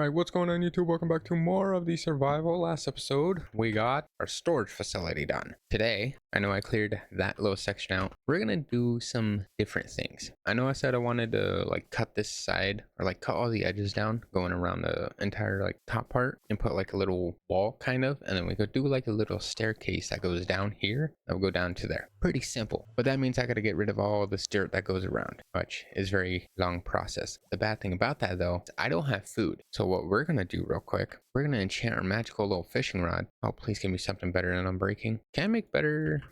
Alright, what's going on YouTube? Welcome back to more of the survival. Last episode, we got our storage facility done. Today, I know I cleared that little section out. We're gonna do some different things. I know I said I wanted to cut this side or cut all the edges down going around the entire top part and put a little wall kind of, and then we could do a little staircase that goes down here that will go down to there. Pretty simple, but that means I gotta get rid of all this dirt that goes around, which is very long process. The bad thing about that though, is I don't have food. So what we're gonna do real quick, we're gonna enchant our magical little fishing rod. Oh, please give me something better than unbreaking. Can I make better?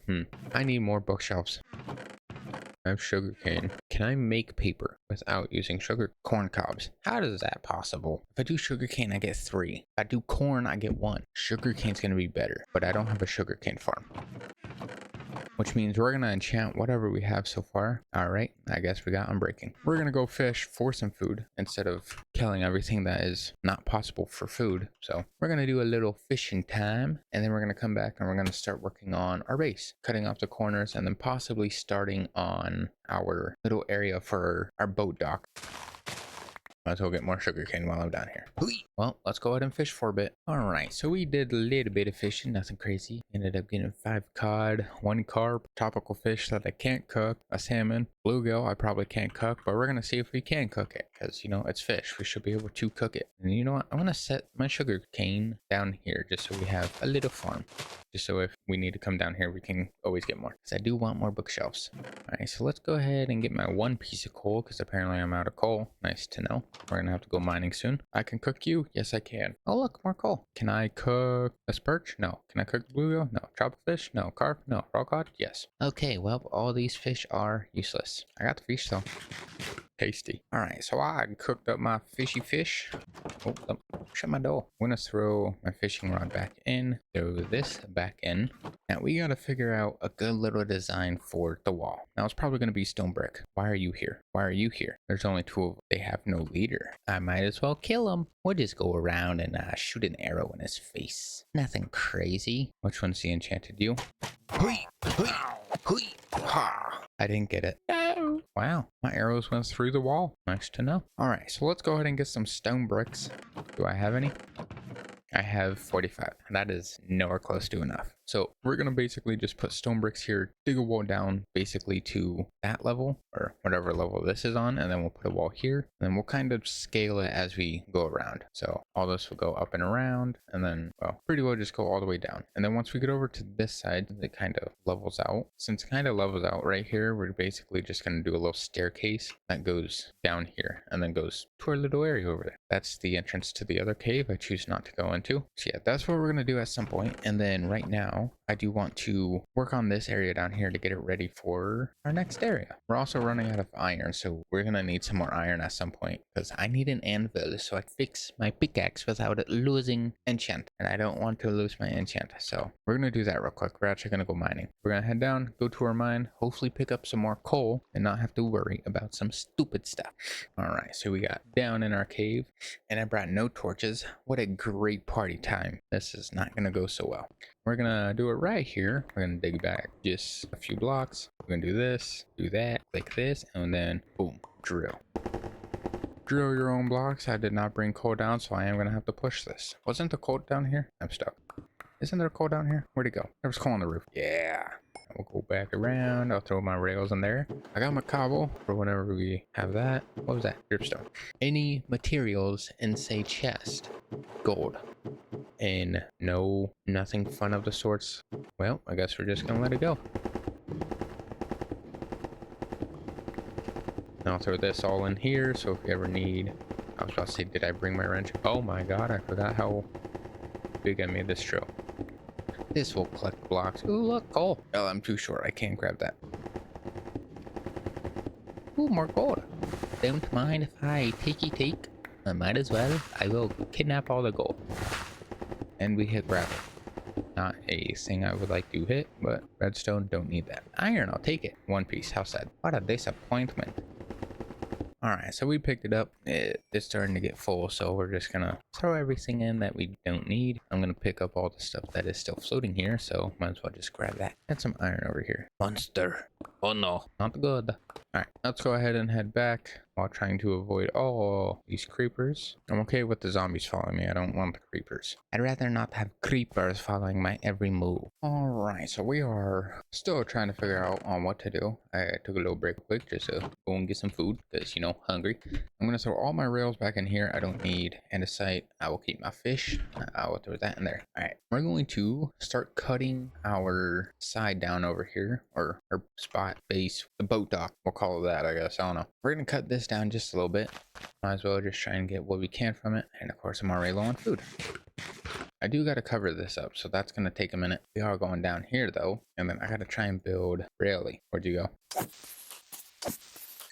I need more bookshelves. I have sugarcane. Can I make paper without using corn cobs? How is that possible? If I do sugarcane, I get 3. If I do corn, I get 1. Sugarcane's gonna be better, but I don't have a sugarcane farm. Which means we're gonna enchant whatever we have so far. All right, I guess we got unbreaking. We're gonna go fish for some food instead of killing everything that is not possible for food. So we're gonna do a little fishing time, and then we're gonna come back and we're gonna start working on our base, cutting off the corners, and then possibly starting on our little area for our boat dock. Might as well get more sugarcane while I'm down here. Well, let's go ahead and fish for a bit. Alright, so we did a little bit of fishing, nothing crazy. Ended up getting 5 cod, 1 carp, tropical fish that I can't cook, a salmon, bluegill I probably can't cook, but we're gonna see if we can cook it, because it's fish, we should be able to cook it. And you know what, I'm gonna set my sugarcane down here just so we have a little farm. Just so if we need to come down here, we can always get more. Because I do want more bookshelves. Alright, so let's go ahead and get my 1 piece of coal, because apparently I'm out of coal. Nice to know. We're gonna have to go mining soon. I can cook you? Yes, I can. Oh, look, more coal. Can I cook a perch? No. Can I cook bluegill? No. Tropical fish? No. Carp? No. Raw cod? Yes. Okay, well, all these fish are useless. I got the fish though. Tasty. Alright, so I cooked up my fishy fish. Oh, shut my door. I'm gonna throw my fishing rod back in, throw this back in. Now we gotta figure out a good little design for the wall. Now it's probably gonna be stone brick. Why are you here? Why are you here? There's only 2 of them. They have no leader. I might as well kill him. We'll just go around and shoot an arrow in his face. Nothing crazy. Which one's the enchanted you? Hui, hui, hui, ha. I didn't get it. No. Wow, my arrows went through the wall. Nice to know. All right, so let's go ahead and get some stone bricks. Do I have any? I have 45. That is nowhere close to enough. So we're going to basically just put stone bricks here, dig a wall down basically to that level or whatever level this is on. And then we'll put a wall here. And then we'll kind of scale it as we go around. So all this will go up and around and then, well, pretty well just go all the way down. And then once we get over to this side, it kind of levels out. Since it kind of levels out right here, we're basically just going to do a little staircase that goes down here and then goes to our little area over there. That's the entrance to the other cave I choose not to go into. So yeah, that's what we're going to do at some point. And then right now, I do want to work on this area down here to get it ready for our next area. We're also running out of iron, so we're gonna need some more iron at some point because I need an anvil so I can fix my pickaxe without it losing enchant, and I don't want to lose my enchant. So we're gonna do that real quick. We're actually gonna go mining. We're gonna head down, go to our mine, hopefully pick up some more coal and not have to worry about some stupid stuff. All right, so we got down in our cave, and I brought no torches. What a great party time. This is not gonna go so well. We're gonna do it right here. We're gonna dig back just a few blocks. We're gonna do this, do that, click this, and then boom, drill. Drill your own blocks. I did not bring coal down, so I am gonna have to push this. Wasn't the coal down here? I'm stuck. Isn't there coal down here? Where'd it go? There was coal on the roof. Yeah. We'll go back around. I'll throw my rails in there. I got my cobble for whenever we have that. What was that? Dripstone. Any materials in say chest? Gold. And no, nothing fun of the sorts. Well, I guess we're just gonna let it go. And I'll throw this all in here, so if you ever need... I was about to say, did I bring my wrench? Oh my god, I forgot how big I made this drill. This will collect blocks. Ooh, look, coal. Oh, I'm too short. I can't grab that. Ooh, more gold. Don't mind if I take. I might as well. I will kidnap all the gold. And we hit gravel. Not a thing I would like to hit, but redstone, don't need that. Iron, I'll take it. 1 piece, how sad. What a disappointment. Alright, so we picked it up. It's starting to get full, so we're just gonna throw everything in that we don't need. I'm gonna pick up all the stuff that is still floating here, so might as well just grab that. And some iron over here. Monster. Oh no, not good. All right, let's go ahead and head back while trying to avoid all these creepers. I'm okay with the zombies following me. I don't want the creepers. I'd rather not have creepers following my every move. All right, so we are still trying to figure out on what to do. I took a little break quick just to go and get some food because, you know, hungry. I'm going to throw all my rails back in here. I don't need andesite. I will keep my fish. I will throw that in there. All right, we're going to start cutting our side down over here, or our spot base, the boat dock. We'll call it that, I guess. I don't know. We're going to cut this down just a little bit. Might as well just try and get what we can from it. And of course, I'm already low on food. I do got to cover this up, so that's going to take a minute. We are going down here though, and then I got to try and build Rayleigh. Where'd you go?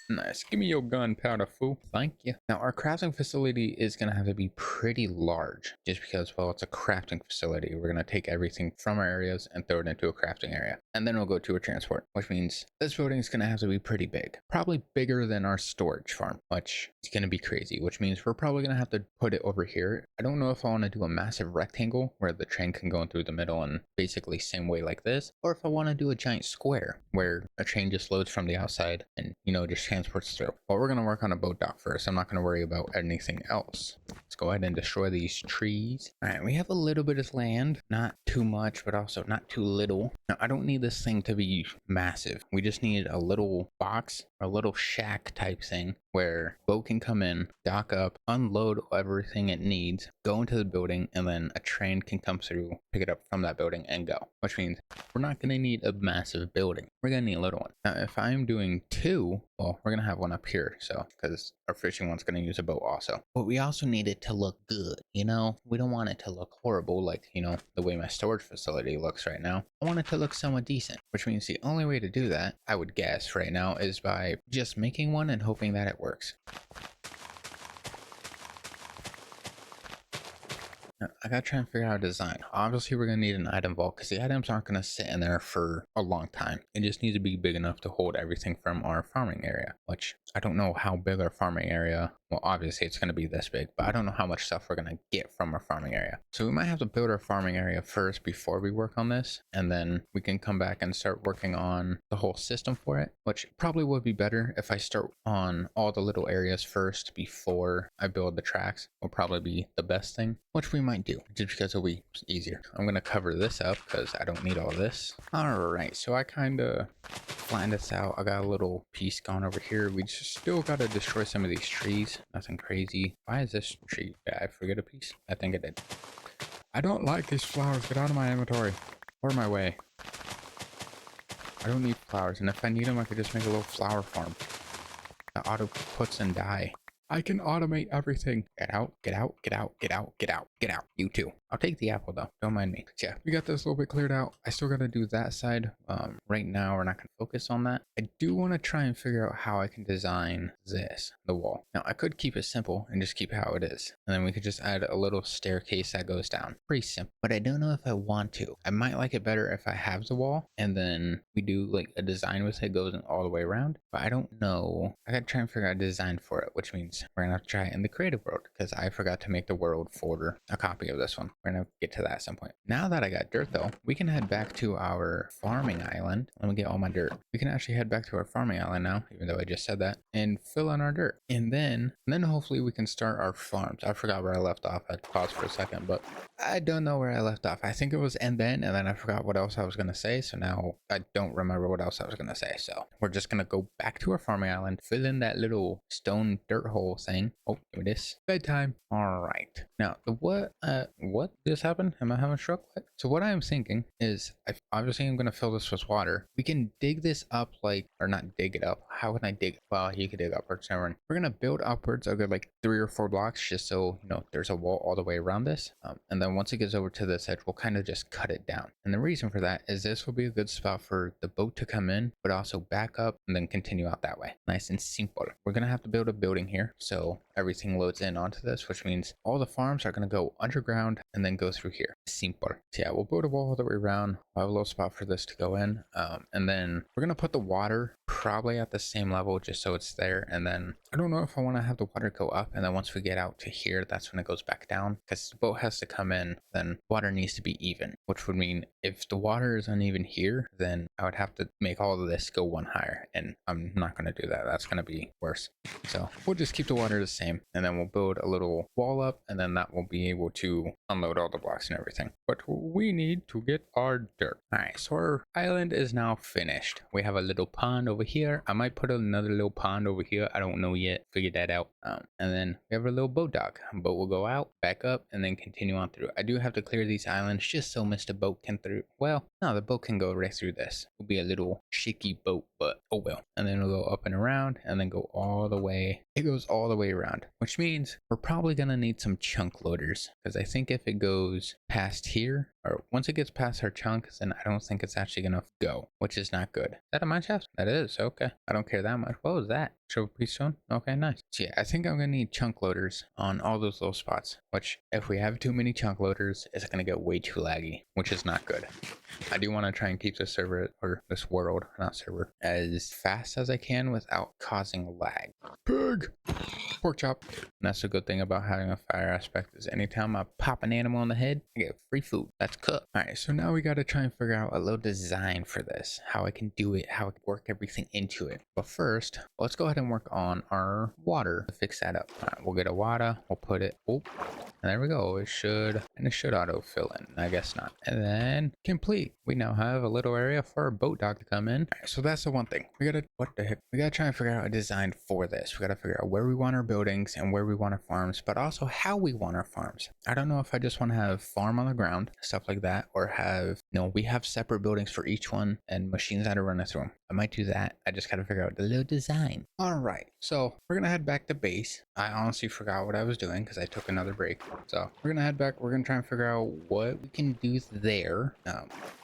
Nice. Give me your gunpowder, fool. Thank you. Now, our crafting facility is going to have to be pretty large just because, well, it's a crafting facility. We're going to take everything from our areas and throw it into a crafting area. And then we'll go to a transport, which means this building is going to have to be pretty big. Probably bigger than our storage farm, which is going to be crazy, which means we're probably going to have to put it over here. I don't know if I want to do a massive rectangle where the train can go in through the middle and basically same way like this, or if I want to do a giant square where a train just loads from the outside and, you know, just transports through. But we're going to work on a boat dock first. I'm not going to worry about anything else. Let's go ahead and destroy these trees. All right, we have a little bit of land, not too much, but also not too little. Now, I don't need this thing to be massive. We just need a little box, a little shack type thing where boat can come in, dock up, unload everything it needs, go into the building, and then a train can come through, pick it up from that building and go. Which means we're not going to need a massive building. We're going to need a little one. Now, if I'm doing two, well, we're going to have one up here. So, because our fishing one's going to use a boat also. But we also need it to look good. You know, we don't want it to look horrible like, you know, the way my storage facility looks right now. I want it to look somewhat decent, which means the only way to do that, I would guess right now, is by just making one and hoping that it works. I gotta try and figure out a design. Obviously, we're gonna need an item vault because the items aren't gonna sit in there for a long time. It just needs to be big enough to hold everything from our farming area, which I don't know how big our farming area. Well, obviously it's gonna be this big, but I don't know how much stuff we're gonna get from our farming area. So we might have to build our farming area first before we work on this, and then we can come back and start working on the whole system for it, which probably would be better if I start on all the little areas first before I build the tracks. Will probably be the best thing, which we might do just because it'll be easier. I'm gonna cover this up because I don't need all this. All right, so I kind of flattened this out. I got a little piece gone over here. We just still got to destroy some of these trees. Nothing crazy. Why is this tree? Did I forget a piece? I think I did. I don't like these flowers. Get out of my inventory or my way. I don't need flowers, and if I need them, I could just make a little flower farm that auto puts and die. I can automate everything. Get out, get out, get out, get out, get out, get out. You too. I'll take the apple though. Don't mind me. So yeah, we got this a little bit cleared out. I still got to do that side. Right now, we're not going to focus on that. I do want to try and figure out how I can design this, the wall. Now, I could keep it simple and just keep it how it is. And then we could just add a little staircase that goes down. Pretty simple. But I don't know if I want to. I might like it better if I have the wall and then we do like a design with it goes all the way around. But I don't know. I got to try and figure out a design for it, which means we're going to have to try it in the creative world because I forgot to make the world folder a copy of this one. We're going to get to that at some point. Now that I got dirt though, we can head back to our farming island. Let me get all my dirt. We can actually head back to our farming island now, even though I just said that, and fill in our dirt. And then hopefully we can start our farms. I forgot where I left off. I paused for a second, but I don't know where I left off. I think it was and then I forgot what else I was going to say. So now I don't remember what else I was going to say. So we're just going to go back to our farming island, fill in that little stone dirt hole thing. Oh, give me this. Bedtime. All right. Now, what just happened? Am I having a stroke? What? So what I'm thinking is, obviously I'm going to fill this with water. We can dig this up or not dig it up. How can I dig? Well, you could dig upwards. We're going to build upwards a good like 3 or 4 blocks just so, you know, there's a wall all the way around this. And then once it gets over to this edge, we'll kind of just cut it down. And the reason for that is this will be a good spot for the boat to come in, but also back up and then continue out that way. Nice and simple. We're going to have to build a building here. here. So everything loads in onto this, which means all the farms are going to go underground and then go through here. Simple. So yeah, we'll build a wall all the way around. We'll have a little spot for this to go in. And then we're going to put the water probably at the same level just so it's there. And then I don't know if I want to have the water go up. And then once we get out to here, that's when it goes back down, because the boat has to come in. Then water needs to be even, which would mean if the water is uneven here, then I would have to make all of this go one higher. And I'm not going to do that. That's going to be worse. So we'll just keep the water the same. And then we'll build a little wall up. And then that will be able to unload all the blocks and everything. But we need to get our dirt. All right, so our island is now finished. We have a little pond over here. I might put another little pond over here. I don't know yet. Figure that out. And then we have a little boat dock. Boat will go out, back up, and then continue on through. I do have to clear these islands just so Mr. Boat can through. Well, no, the boat can go right through this. It'll be a little shaky boat, but oh well. And then it'll go up and around, and then go all the way. It goes all the way around, which means we're probably gonna need some chunk loaders, because I think if it goes past here, or once it gets past our chunks, then I don't think it's actually gonna go, which is not good. Is that a mine shaft? That is. Okay, I don't care that much. What was that? Show piece stone? Okay, nice. So yeah, I think I'm gonna need chunk loaders on all those little spots, which if we have too many chunk loaders, it's gonna get way too laggy, which is not good. I do want to try and keep this server, or this world, not server, as fast as I can without causing lag. Pig! Pork chop. And that's a good thing about having a fire aspect, is anytime I pop an animal on the head, I get free food. That's cooked. Alright, so now we gotta try and figure out a little design for this. How I can do it, how I can work everything into it. But first, let's go ahead and work on our water to fix that up. Alright, we'll get a water, we'll put it, and there we go. It should auto fill in. I guess not. And then complete. We now have a little area for our boat dock to come in. Alright, so that's the one thing. We gotta, what the heck? We gotta try and figure out a design for this. We gotta figure out where we want our buildings and where we want our farms, but also how we want our farms. I don't know if I just want to have farm on the ground, stuff like that, or have, we have separate buildings for each one and machines that are running through them. I might do that. I just gotta figure out the little design. All right, so we're gonna head back to base. I honestly forgot what I was doing because I took another break. So we're gonna head back. We're gonna try and figure out what we can do there.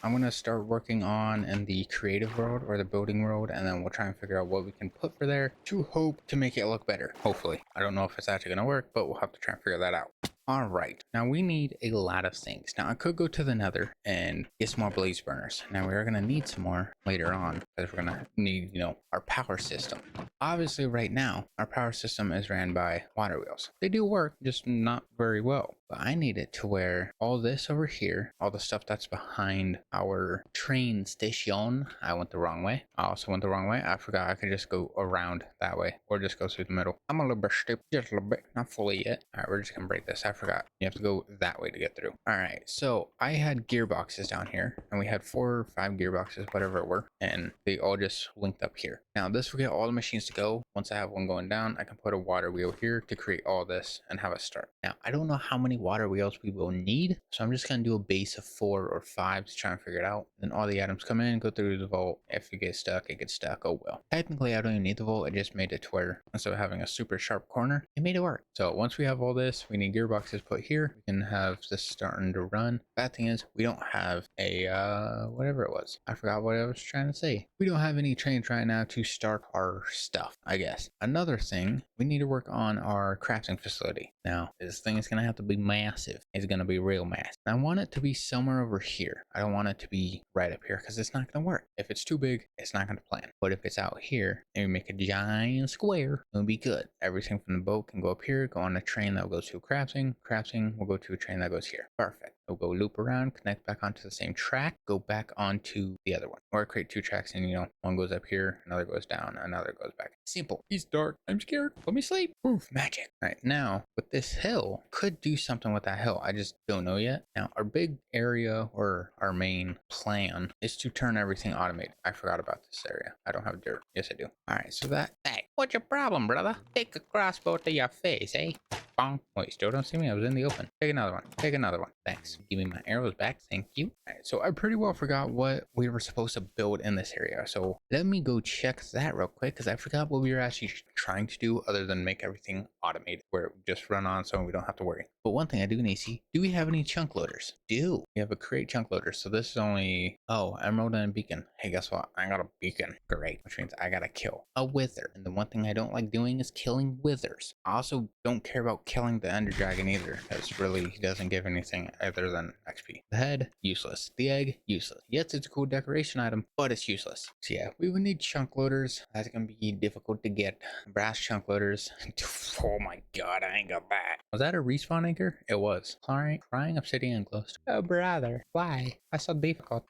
I'm gonna start working on in the creative world or the building world, and then we'll try and figure out what we can put for there to hope to make it look better. Hopefully. I don't know if it's actually gonna work, but we'll have to try and figure that out. All right, now we need a lot of things. Now I could go to the nether and get some more blaze burners. Now we are gonna need some more later on, because we're gonna need, our power system. Obviously right now, our power system is ran by water wheels. They do work, just not very well. But I need it to where all this over here, all the stuff that's behind our train station, I went the wrong way. I also went the wrong way. I forgot I could just go around that way, or just go through the middle. I'm a little bit stupid, just a little bit, not fully yet. All right, we're just gonna break this. I forgot. You have to go that way to get through. All right, so I had gearboxes down here, and we had 4 or 5 gearboxes, whatever it were, and they all just linked up here. Now this will get all the machines to go. Once I have one going down, I can put a water wheel here to create all this and have a start. Now I don't know how many water wheels we will need, so I'm just gonna do a base of 4 or 5 to try and figure it out. Then all the items come in, go through the vault. If it gets stuck, it gets stuck. Oh well. Technically I don't even need the vault. I just made it to where instead of having a super sharp corner, it made it work. So once we have all this, we need gearboxes put here. We can have this starting to run. Bad thing is we don't have a whatever it was. I forgot what I was trying to say. We don't have any trains right now to start our stuff, I guess. Another thing, we need to work on our crafting facility. Now this thing is gonna have to be massive. It's gonna be real massive. I want it to be somewhere over here. I don't want it to be right up here because it's not gonna work. If it's too big, it's not gonna plan. But if it's out here and we make a giant square, it'll be good. Everything from the boat can go up here, go on a train that will go to crafting. Crafting will go to a train that goes here. Perfect. We'll go loop around, connect back onto the same track, go back onto the other one. Or create 2 tracks and one goes up here, another goes down, another goes back. Simple. It's dark. I'm scared. Let me sleep. Oof, magic. All right, now with this hill, could do something with that hill. I just don't know yet. Now our big area or our main plan is to turn everything automated. I forgot about this area. I don't have dirt. Yes, I do. All right, so that, hey, what's your problem, brother? Take a crossbow to your face, eh? Bong. Oh, you still don't see me? I was in the open. Take another one. Take another one. Thanks. Give me my arrows back. Thank you. All right, so I pretty well forgot what we were supposed to build in this area. So let me go check that real quick because I forgot what we were actually trying to do other than make everything automated where it just run on so we don't have to worry. But one thing I do need to see, do we have any chunk loaders? Do. We have a create chunk loader. So this is only, oh, emerald and a beacon. Hey, guess what? I got a beacon. Great. Which means I gotta kill a wither. And the one thing I don't like doing is killing withers. I also don't care about killing the ender dragon either, because really he doesn't give anything other than XP. The head, useless. The egg, useless. Yes, it's a cool decoration item, but it's useless. So yeah, we would need chunk loaders. That's gonna be difficult to get. Brass chunk loaders. Oh my god, I ain't got that. Was that a respawn anchor? It was. Sorry, crying obsidian glowstone. Oh brother, why? That's so difficult.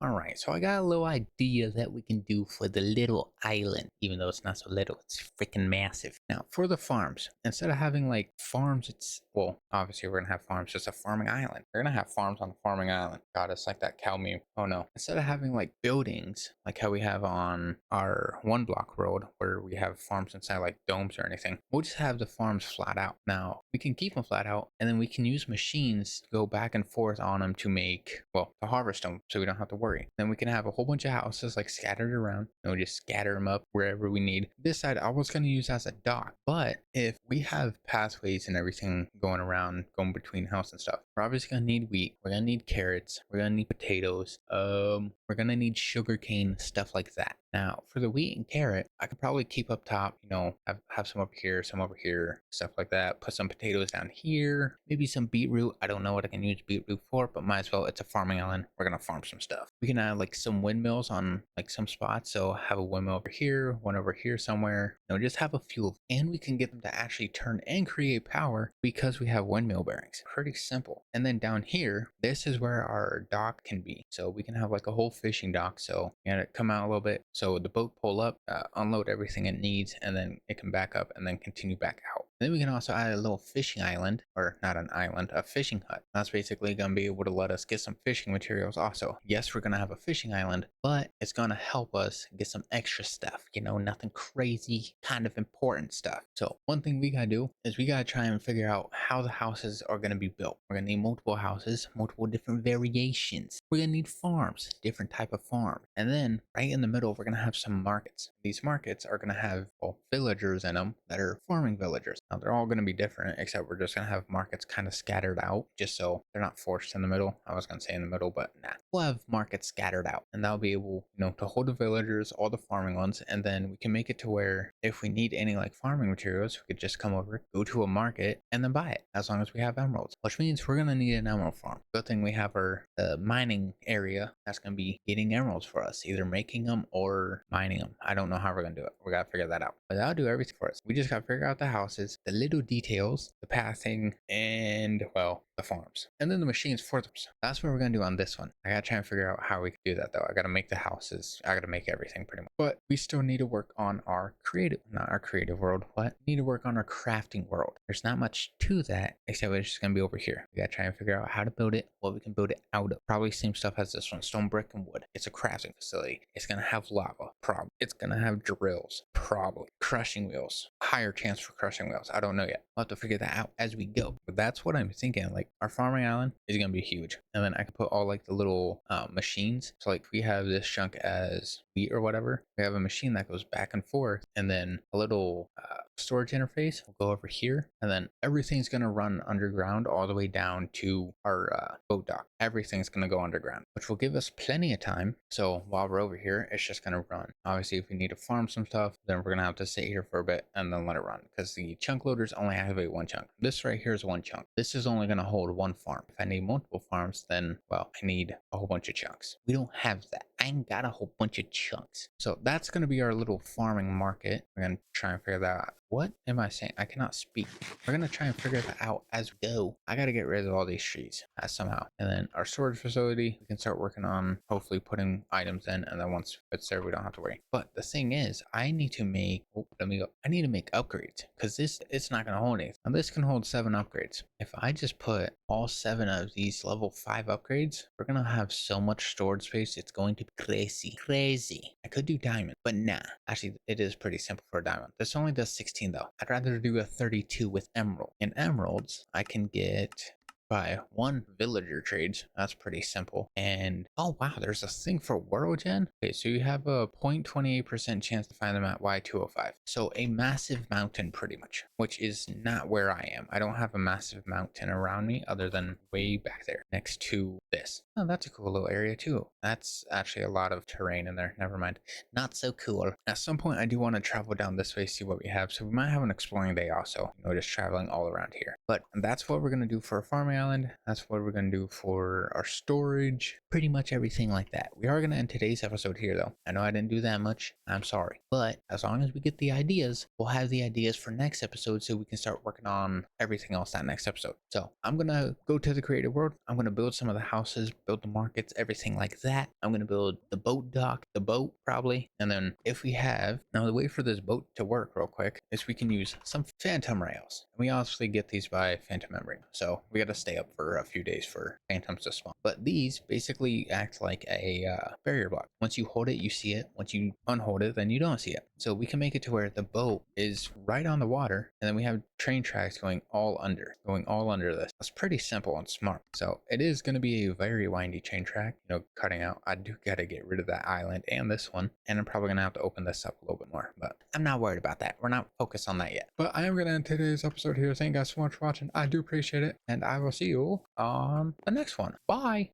Alright, so I got a little idea that we can do for the little island, even though it's not so little, it's freaking massive. Now, for the farms, instead of having like farms, it's, well, obviously we're gonna have farms, just a farming island. We're gonna have farms on the farming island. God, it's like that cow meme. Oh no. Instead of having like buildings, like how we have on our one block road, where we have farms inside like domes or anything, we'll just have the farms flat out. Now, we can keep them flat out, and then we can use machines to go back and forth on them to make, well, to harvest them, so we don't have to worry. Then we can have a whole bunch of houses like scattered around, and we just scatter them up wherever we need. This side I was going to use as a dock, but if we have pathways and everything going around, going between house and stuff, we're obviously going to need wheat, we're going to need carrots, we're going to need potatoes, we're going to need sugarcane, stuff like that. Now, for the wheat and carrot, I could probably keep up top, you know, have some up here, some over here, stuff like that. Put some potatoes down here, maybe some beetroot. I don't know what I can use beetroot for, but might as well. It's a farming island. We're going to farm some stuff. We can add like some windmills on like some spots. So have a windmill over here, one over here somewhere. You know, just have a few. And we can get them to actually turn and create power because we have windmill bearings. Pretty simple. And then down here, this is where our dock can be. So we can have like a whole fishing dock. So you gotta come out a little bit. So the boat pull up, unload everything it needs, and then it can back up and then continue back out. And then we can also add a little fishing island, or not an island, a fishing hut. That's basically going to be able to let us get some fishing materials also. Yes, we're going to have a fishing island, but it's going to help us get some extra stuff, you know, nothing crazy, kind of important stuff. So one thing we got to do is we got to try and figure out how the houses are going to be built. We're going to need multiple houses, multiple different variations. We're going to need farms, different type of farm. And then right in the middle, we're going to have some markets. These markets are going to have, well, villagers in them that are farming villagers. Now, they're all going to be different, except we're just going to have markets kind of scattered out, just so they're not forced in the middle. I was going to say in the middle, but nah. We'll have markets scattered out, and that'll be able, you know, to hold the villagers, all the farming ones, and then we can make it to where if we need any like farming materials, we could just come over, go to a market, and then buy it, as long as we have emeralds, which means we're going to need an emerald farm. Good thing we have our mining area that's going to be getting emeralds for us, either making them or mining them. I don't know how we're going to do it. We got to figure that out, but that'll do everything for us. We just got to figure out the houses, the little details, the pathing, and, well, the farms, and then the machines for them. That's what we're gonna do on this one. I gotta try and figure out how we can do that though. I gotta make the houses, I gotta make everything pretty much, but we still need to work on our creative, not our creative world, what? We need to work on our crafting world. There's not much to that, except it's just gonna be over here. We gotta try and figure out how to build it, what we can build it out of. Probably same stuff as this one, stone, brick, and wood. It's a crafting facility. It's gonna have lava, probably. It's gonna have drills, probably. Crushing wheels, higher chance for crushing wheels. I don't know yet. We'll have to figure that out as we go, but that's what I'm thinking. Like, our farming island is going to be huge, and then I can put all like the little machines. So like, if we have this chunk as wheat or whatever, we have a machine that goes back and forth, and then a little storage interface will go over here, and then everything's going to run underground all the way down to our boat dock. Everything's going to go underground, which will give us plenty of time. So while we're over here, it's just going to run. Obviously, if we need to farm some stuff, then we're going to have to sit here for a bit and then let it run, because the chunk loaders only activate one chunk. This right here is one chunk. This is only going to hold one farm. If I need multiple farms, then, well, I need a whole bunch of chunks. We don't have that. I ain't got a whole bunch of chunks. So that's going to be our little farming market. We're going to try and figure that out. What am I saying? I cannot speak. We're going to try and figure that out as we go. I got to get rid of all these trees somehow. And then our storage facility, we can start working on hopefully putting items in. And then once it's there, we don't have to worry. But the thing is, I need to make, I need to make upgrades, because it's not going to hold anything. Now this can hold 7 upgrades. If I just put all 7 of these level 5 upgrades, we're going to have so much storage space. It's going to crazy, crazy. I could do diamond, but nah. Actually, it is pretty simple for a diamond. This only does 16 though. I'd rather do a 32 with emerald. In emeralds, I can get by one villager trades. That's pretty simple. And oh wow, there's a thing for world gen. Okay, so you have a 0.28% chance to find them at Y205. So a massive mountain pretty much, which is not where I am. I don't have a massive mountain around me other than way back there next to this. Oh, that's a cool little area too. That's actually a lot of terrain in there. Never mind. Not so cool. At some point I do want to travel down this way, see what we have. So we might have an exploring day also, just traveling all around here. But that's what we're going to do for a farming island. That's what we're going to do for our storage, pretty much everything like that. We are going to end today's episode here though. I know I didn't do that much. I'm sorry. But as long as we get the ideas, we'll have the ideas for next episode so we can start working on everything else that next episode. So I'm going to go to the creative world. I'm going to build some of the houses, build the markets, everything like that. I'm going to build the boat dock, the boat probably. And then if we have, now the way for this boat to work real quick is we can use some phantom rails. We obviously get these by phantom membrane. So we got to stay up for a few days for phantoms to spawn. But these basically act like a barrier block. Once you hold it, you see it. Once you unhold it, then you don't see it. So we can make it to where the boat is right on the water, and then we have train tracks going all under this. That's pretty simple and smart. So it is going to be a very windy train track, cutting out. I do got to get rid of that island and this one, and I'm probably going to have to open this up a little bit more, but I'm not worried about that. We're not focused on that yet. But I am going to end today's episode here. Thank you guys so much for watching. I do appreciate it, and I will see you on the next one. Bye.